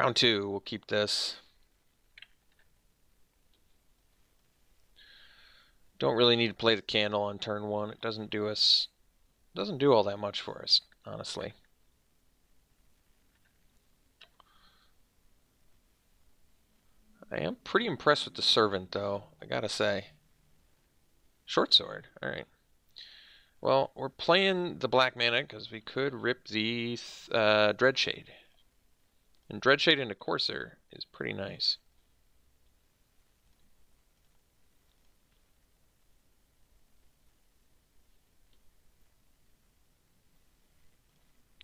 Round 2, we'll keep this. Don't really need to play the candle on turn 1. It doesn't do all that much for us, honestly. I am pretty impressed with the servant, though, I gotta say. Short sword, alright. Well, we're playing the black mana because we could rip the Dreadshade. And Dreadshade into Courser is pretty nice.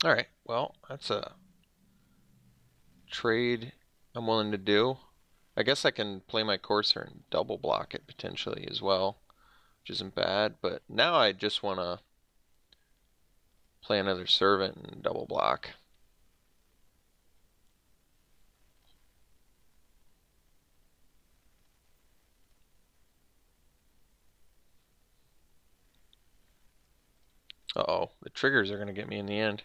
Alright, well, that's a trade I'm willing to do. I guess I can play my Courser and double block it potentially as well, which isn't bad, but now I just want to play another servant and double block. Uh-oh, the triggers are going to get me in the end.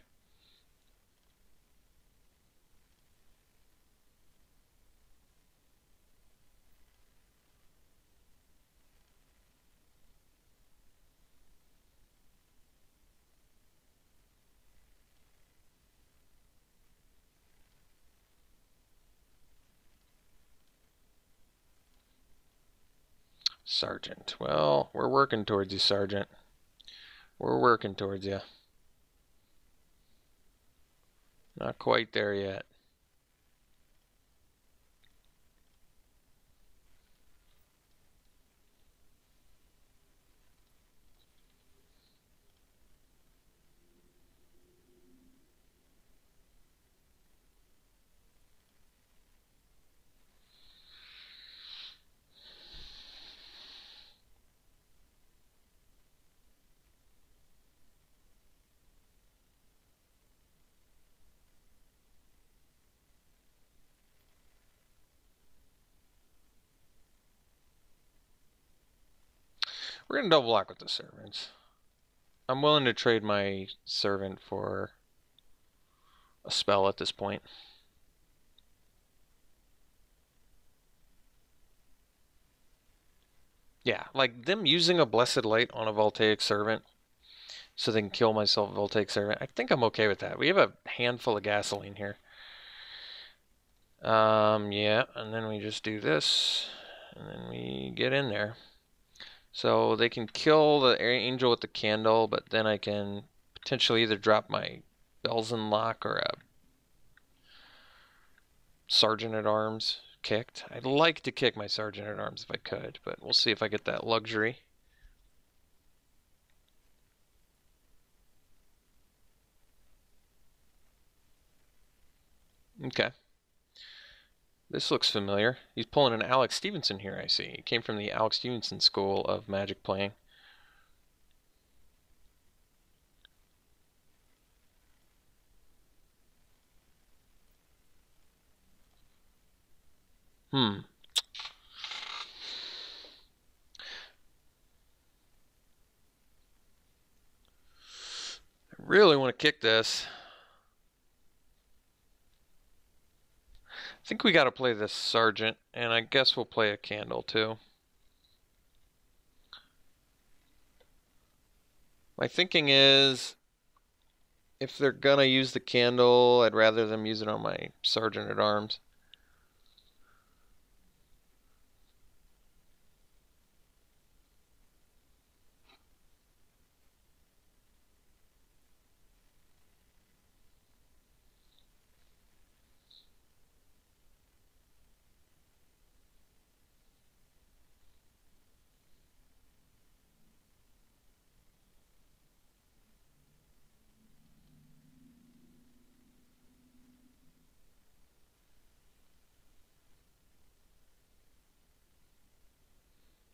Sergeant. Well, we're working towards you, Sergeant. We're working towards you. Not quite there yet. We're going to double block with the servants. I'm willing to trade my servant for a spell at this point. Yeah, like them using a Blessed Light on a Voltaic Servant so they can kill myself Voltaic Servant. I think I'm okay with that. We have a handful of gasoline here. Yeah, and then we just do this, and then we get in there. So they can kill the angel with the candle, but then I can potentially either drop my Bells and Lock or a Sergeant at Arms kicked. I'd like to kick my Sergeant at Arms if I could, but we'll see if I get that luxury. Okay. This looks familiar. He's pulling an Alex Stephenson here, I see. He came from the Alex Stephenson school of Magic playing. I really want to kick this. I think we got to play this Sergeant, and I guess we'll play a Candle too. My thinking is, if they're gonna use the Candle, I'd rather them use it on my Sergeant at Arms.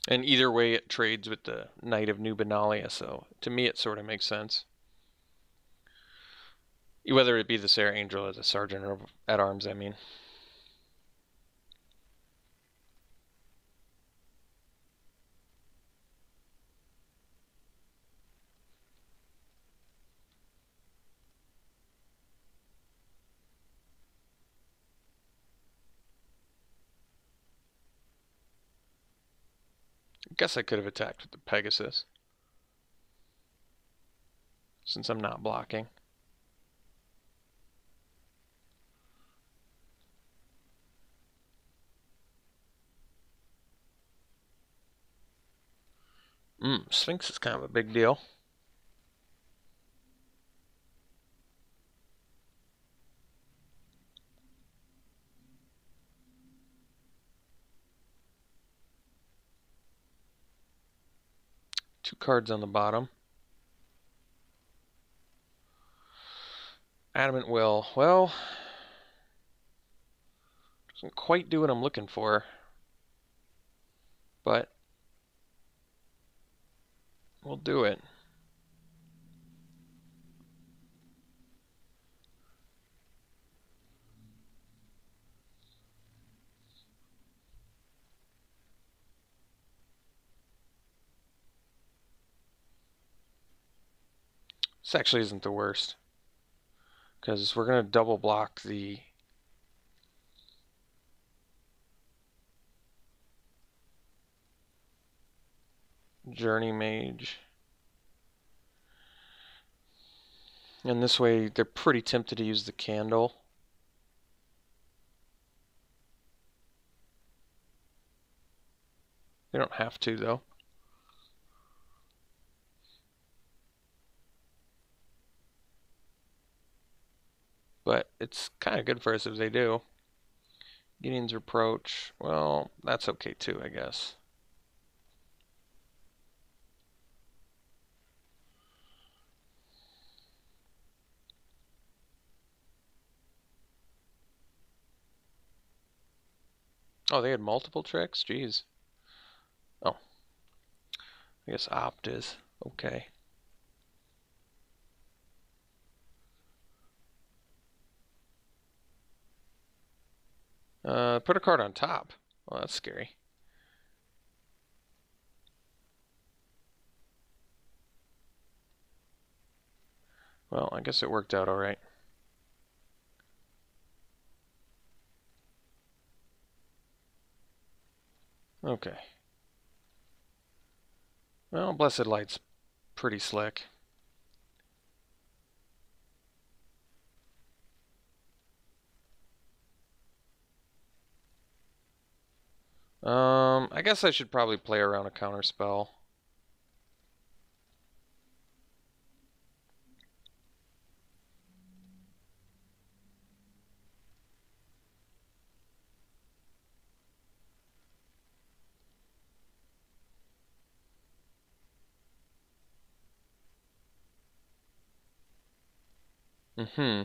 And either way, it trades with the Knight of New Benalia, so to me it sort of makes sense. Whether it be the Sarah Angel or the Sergeant at Arms, I mean. Guess I could have attacked with the Pegasus, since I'm not blocking. Sphinx is kind of a big deal. Two cards on the bottom. Adamant Will. Well, doesn't quite do what I'm looking for, but we'll do it. This actually isn't the worst, because we're going to double block the Journey Mage. And this way, they're pretty tempted to use the Candle. They don't have to, though. But it's kind of good for us if they do. Gideon's Reproach, well, that's okay too, I guess. Oh, they had multiple tricks? Jeez. Oh. I guess Opt is. Okay. Put a card on top. Well, that's scary. Well, I guess it worked out alright. Okay. Well, Blessed Light's pretty slick. I guess I should probably play around a counter spell. Mm-hmm.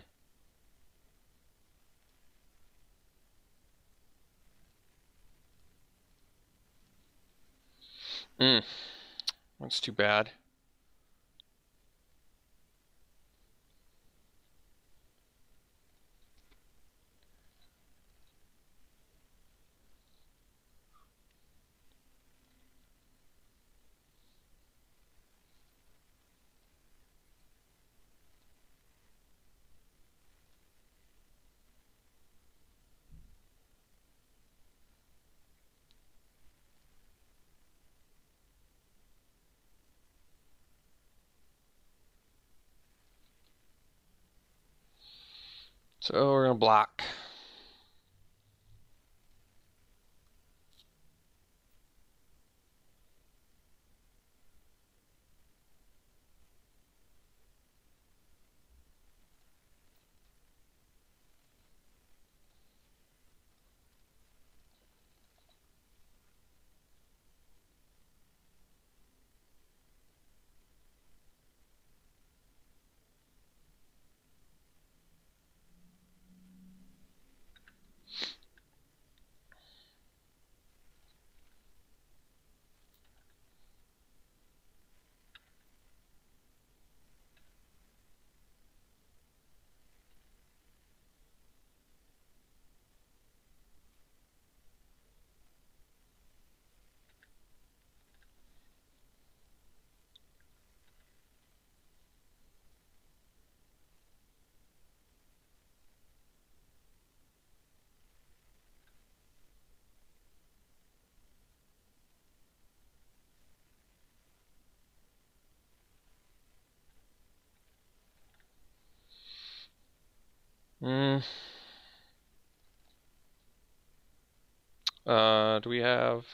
That's too bad. So we're gonna block. Do we have...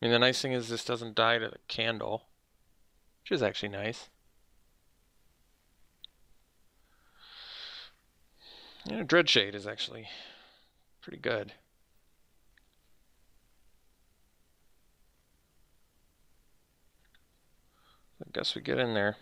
I mean, the nice thing is this doesn't die to the candle, which is actually nice. Yeah, Dreadshade is actually pretty good. I guess we get in there.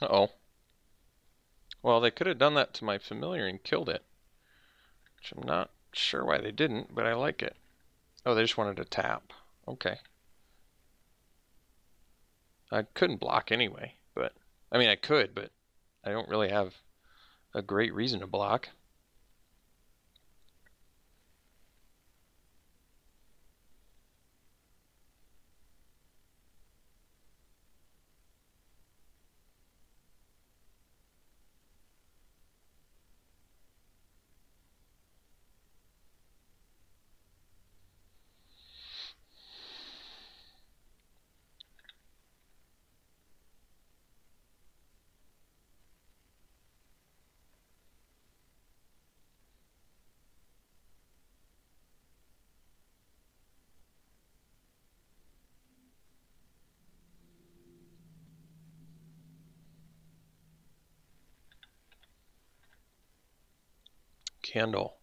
Uh-oh. Well, they could have done that to my familiar and killed it, which I'm not sure why they didn't, but I like it. Oh, they just wanted to tap. Okay. I couldn't block anyway, but... I mean, I could, but I don't really have a great reason to block. Candle.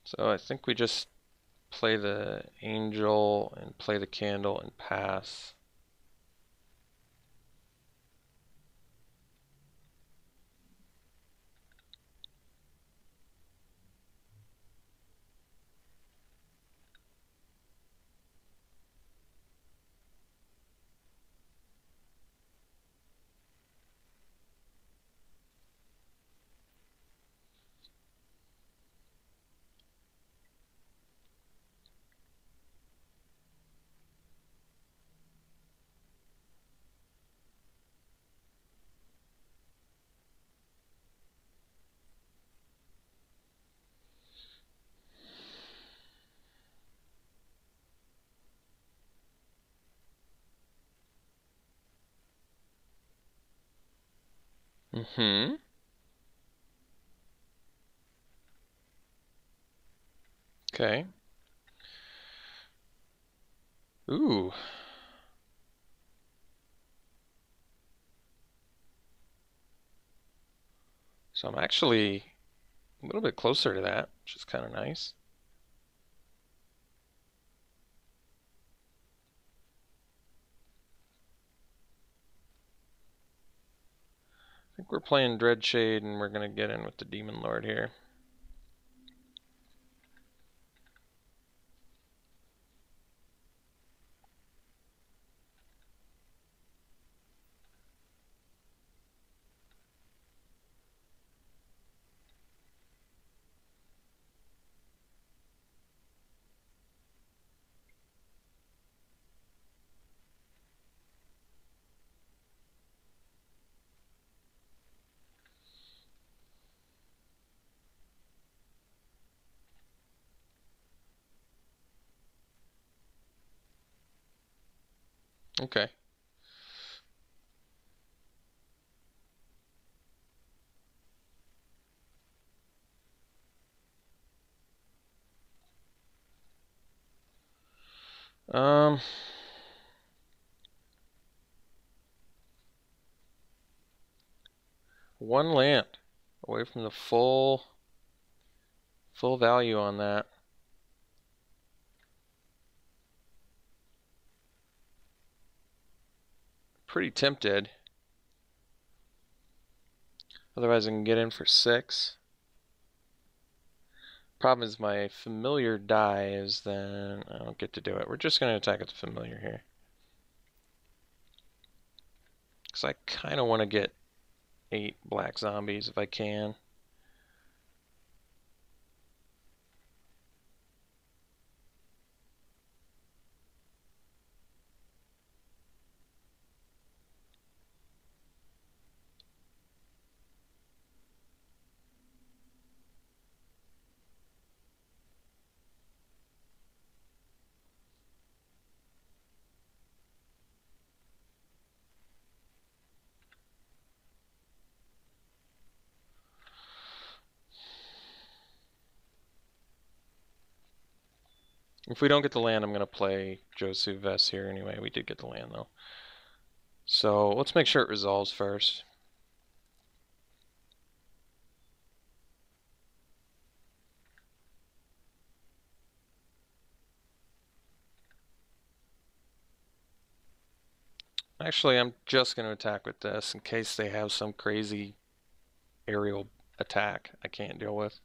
So I think we just play the angel and play the candle and pass. Mm-hmm. Okay. Ooh. So I'm actually a little bit closer to that, which is kind of nice. I think we're playing Dreadshade and we're going to get in with the Demon Lord here. Okay. Um, One land away from the full value on that. Pretty tempted. Otherwise I can get in for 6. Problem is my familiar dies, then I don't get to do it. We're just going to attack with the familiar here. Because I kind of want to get 8 black zombies if I can. If we don't get the land, I'm going to play Josu Vess here anyway. We did get the land, though. So let's make sure it resolves first. Actually, I'm just going to attack with this in case they have some crazy aerial attack I can't deal with.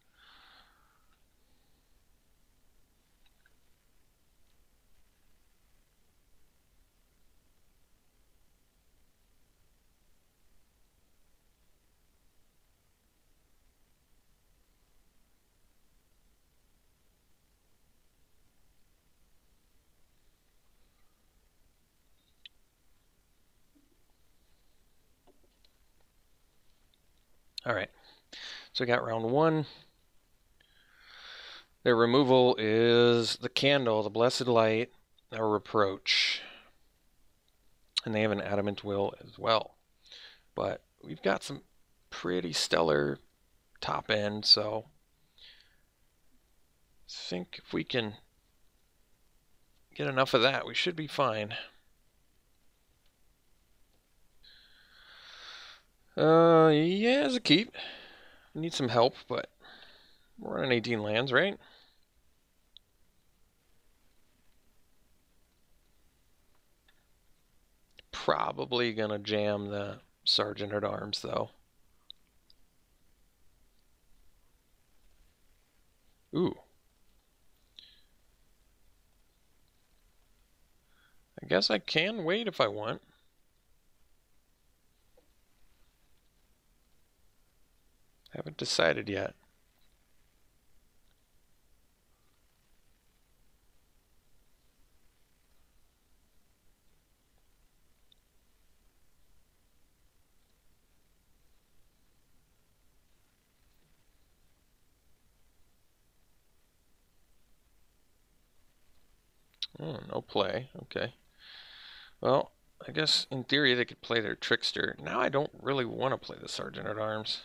Alright, so we got round 1. Their removal is the Candle, the Blessed Light, a Reproach. And they have an Adamant Will as well. But we've got some pretty stellar top end, so I think if we can get enough of that, we should be fine. Yeah, as a keep. We need some help, but we're on 18 lands, right? Probably gonna jam the Sergeant at Arms, though. Ooh. I guess I can wait if I want. Haven't decided yet. Oh, no play. Okay. Well, I guess in theory they could play their Trickster. Now I don't really want to play the Sergeant at Arms.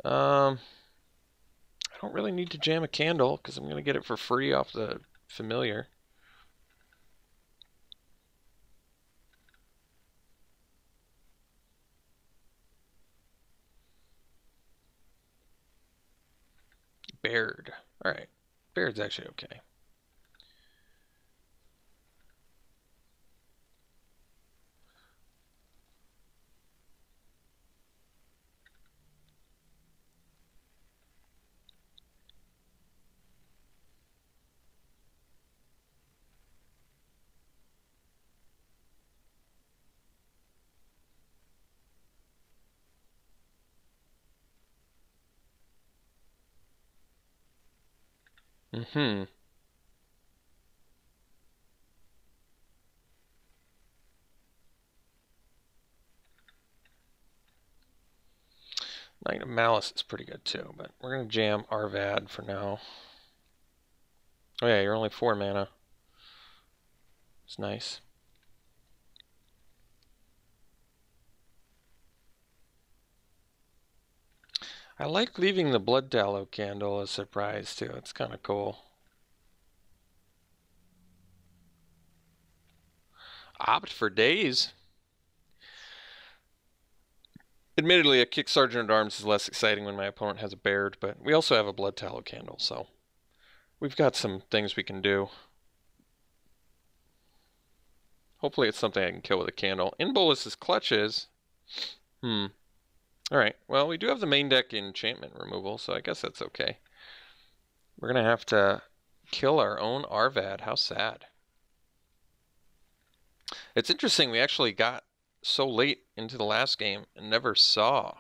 I don't really need to jam a Candle because I'm going to get it for free off the familiar. Baird. Alright. Baird's actually okay. Mm-hmm. Knight of Malice is pretty good too, but we're going to jam Arvad for now. Oh yeah, you're only 4 mana. It's nice. I like leaving the Blood Tallow Candle as a surprise too. It's kind of cool. Opt for Daze. Admittedly, a kick Sergeant at Arms is less exciting when my opponent has a Baird, but we also have a Blood Tallow Candle, so we've got some things we can do. Hopefully it's something I can kill with a candle. In Bolus's Clutches. Alright, well, we do have the main deck enchantment removal, so I guess that's okay. We're gonna have to kill our own Arvad. How sad. It's interesting, we actually got so late into the last game and never saw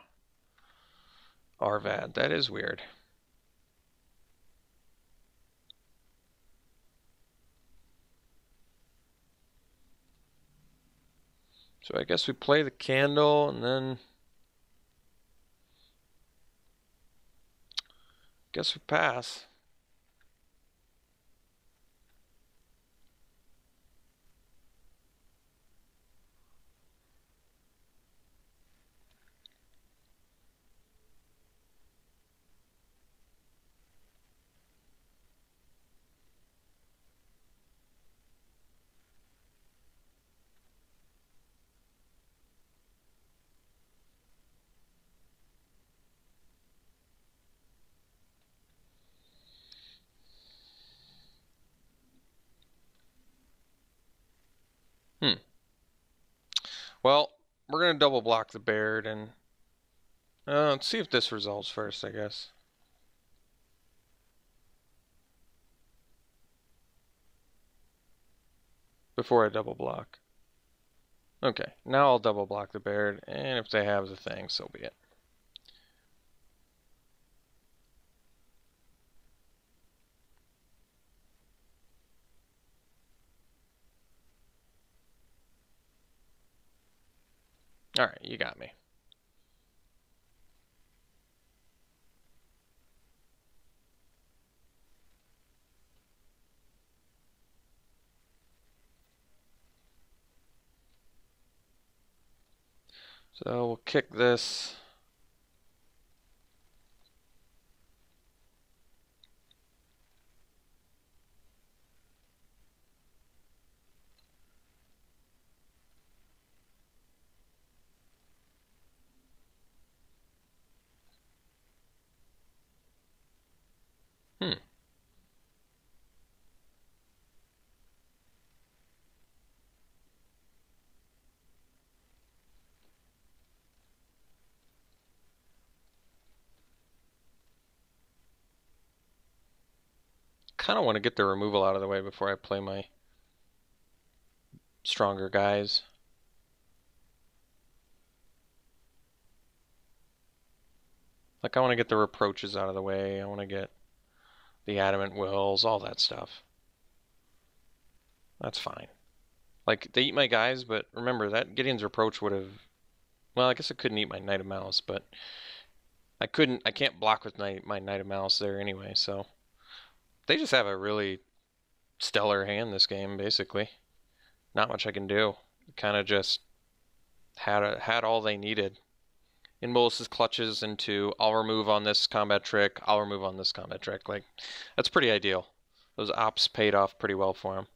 Arvad. That is weird. So I guess we play the candle and then guess we pass. Well, we're gonna double block the Baird and let's see if this resolves first, I guess. Before I double block. Okay, now I'll double block the Baird, and if they have the thing, so be it. Alright, you got me. So we'll kick this. Hmm. Kind of want to get the removal out of the way before I play my stronger guys. Like, I want to get the reproaches out of the way. I want to get the adamant wills, all that stuff. That's fine. Like, they eat my guys, but remember, that Gideon's reproach would have... Well, I guess it couldn't eat my Knight of Malice, but I can't block with my Knight of Malice there anyway, so... They just have a really stellar hand this game, basically. Not much I can do. Kind of just had all they needed. In Bolus's clutches into I'll remove on this combat trick, I'll remove on this combat trick. Like, that's pretty ideal. Those ops paid off pretty well for him.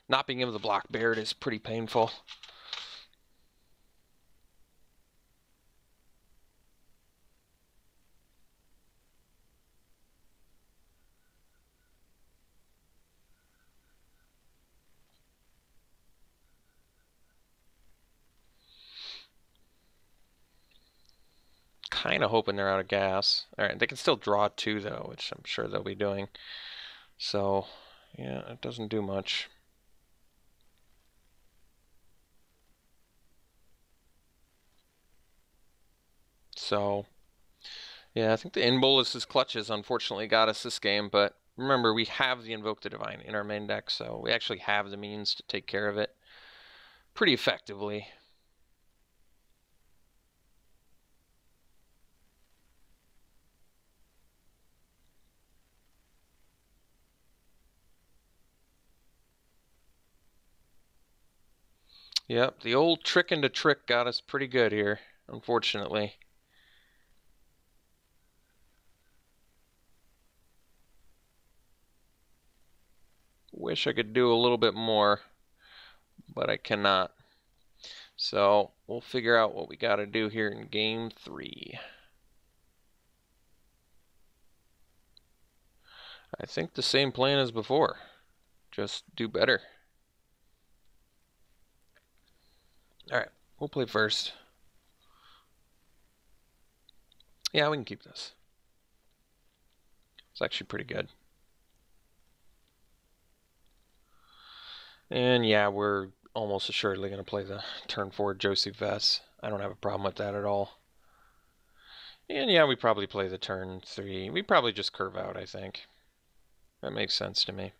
Not being able to block Baird is pretty painful. Kind of hoping they're out of gas. Alright, they can still draw two, though, which I'm sure they'll be doing. So, yeah, it doesn't do much. So, yeah, I think the In Bolus's clutches unfortunately got us this game, but remember, we have the Invoke the Divine in our main deck, so we actually have the means to take care of it pretty effectively. Yep, the old trick into trick got us pretty good here, unfortunately. Wish I could do a little bit more, but I cannot. So we'll figure out what we got to do here in game 3. I think the same plan as before. just do better. Alright, we'll play first. Yeah, we can keep this. It's actually pretty good. And yeah, we're almost assuredly going to play the turn 4 Josie Vess. I don't have a problem with that at all. And yeah, we probably play the turn 3. We probably just curve out, I think. That makes sense to me.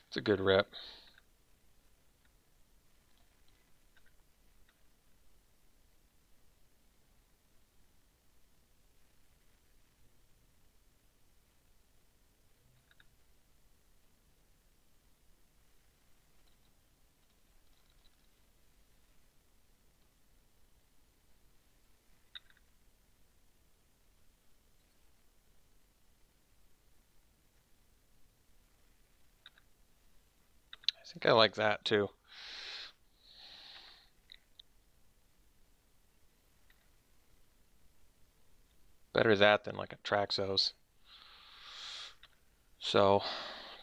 It's a good rep. I think I like that too. Better that than like a Traxos. So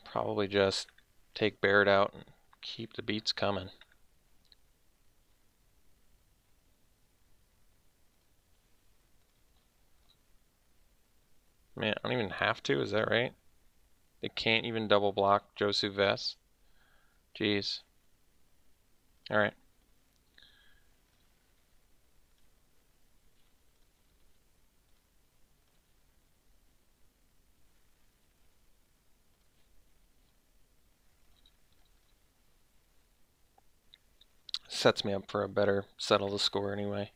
probably just take Barrett out and keep the beats coming. Man, I don't even have to, is that right? They can't even double block Josu Vess. Jeez. Alright. Sets me up for a better settle the score anyway.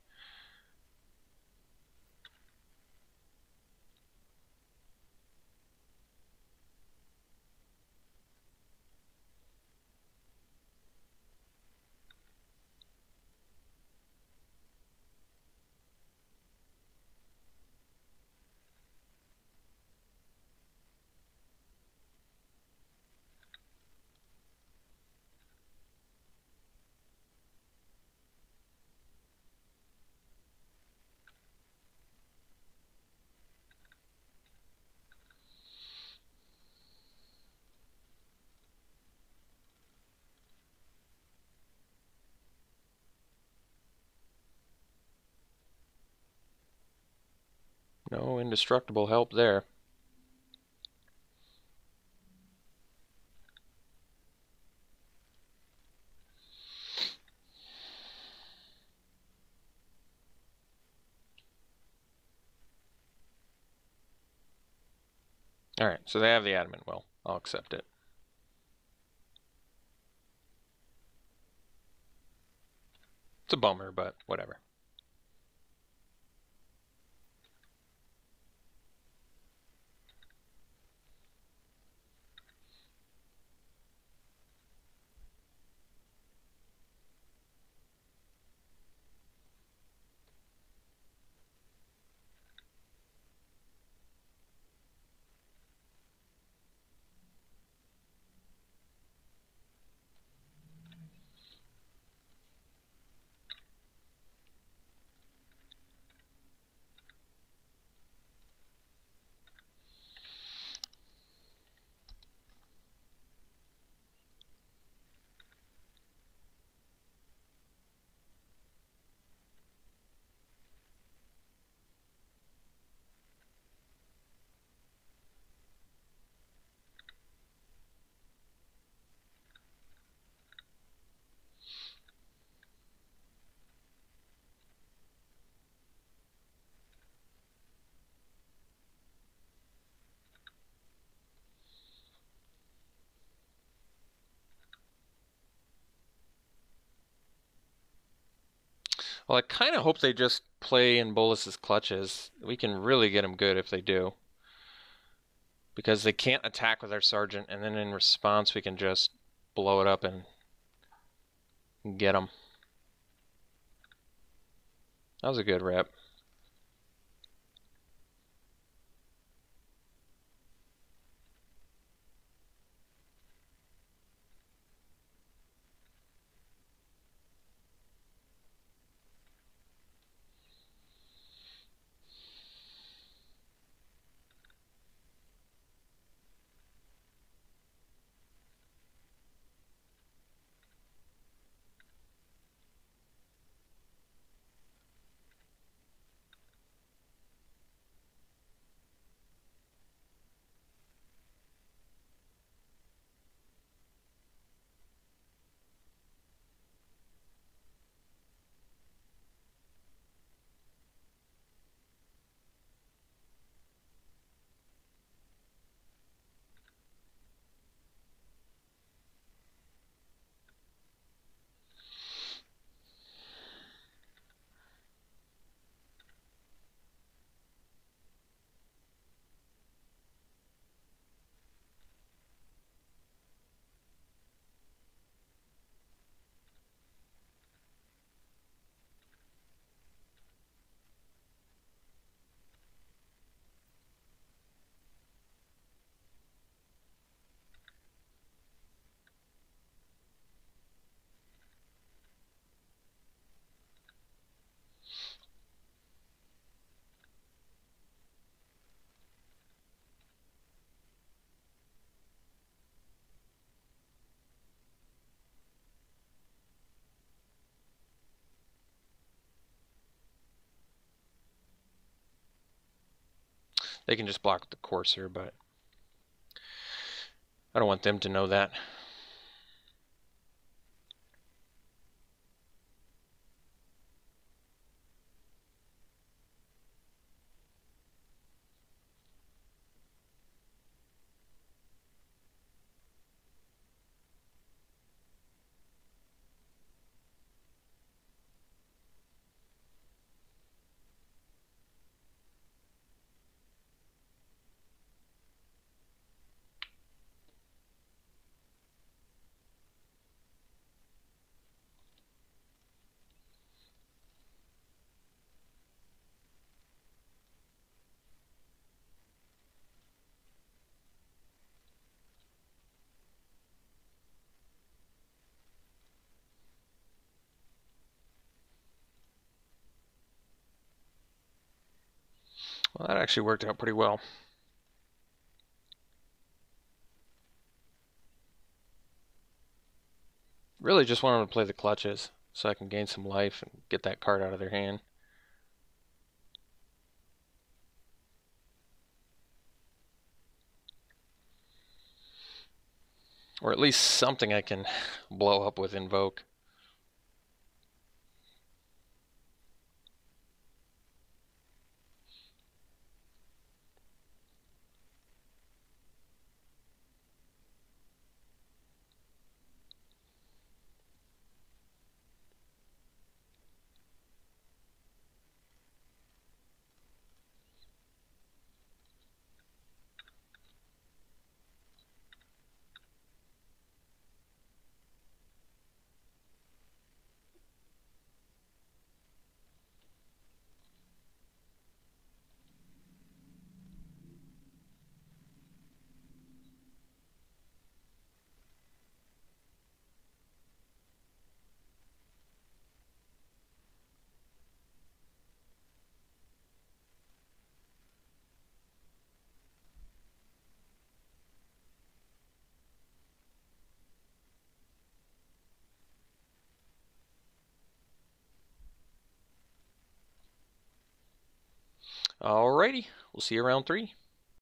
No indestructible help there. Alright, so they have the adamant. Well, I'll accept it. It's a bummer, but whatever. Well, I kind of hope they just play in Bolus's clutches. We can really get them good if they do. Because they can't attack with our sergeant, and then in response we can just blow it up and get them. That was a good rep. They can just block the Courser, but I don't want them to know that. Well, that actually worked out pretty well. Really just wanted to play the clutches so I can gain some life and get that card out of their hand. Or at least something I can blow up with Invoke. Alrighty, we'll see you around 3.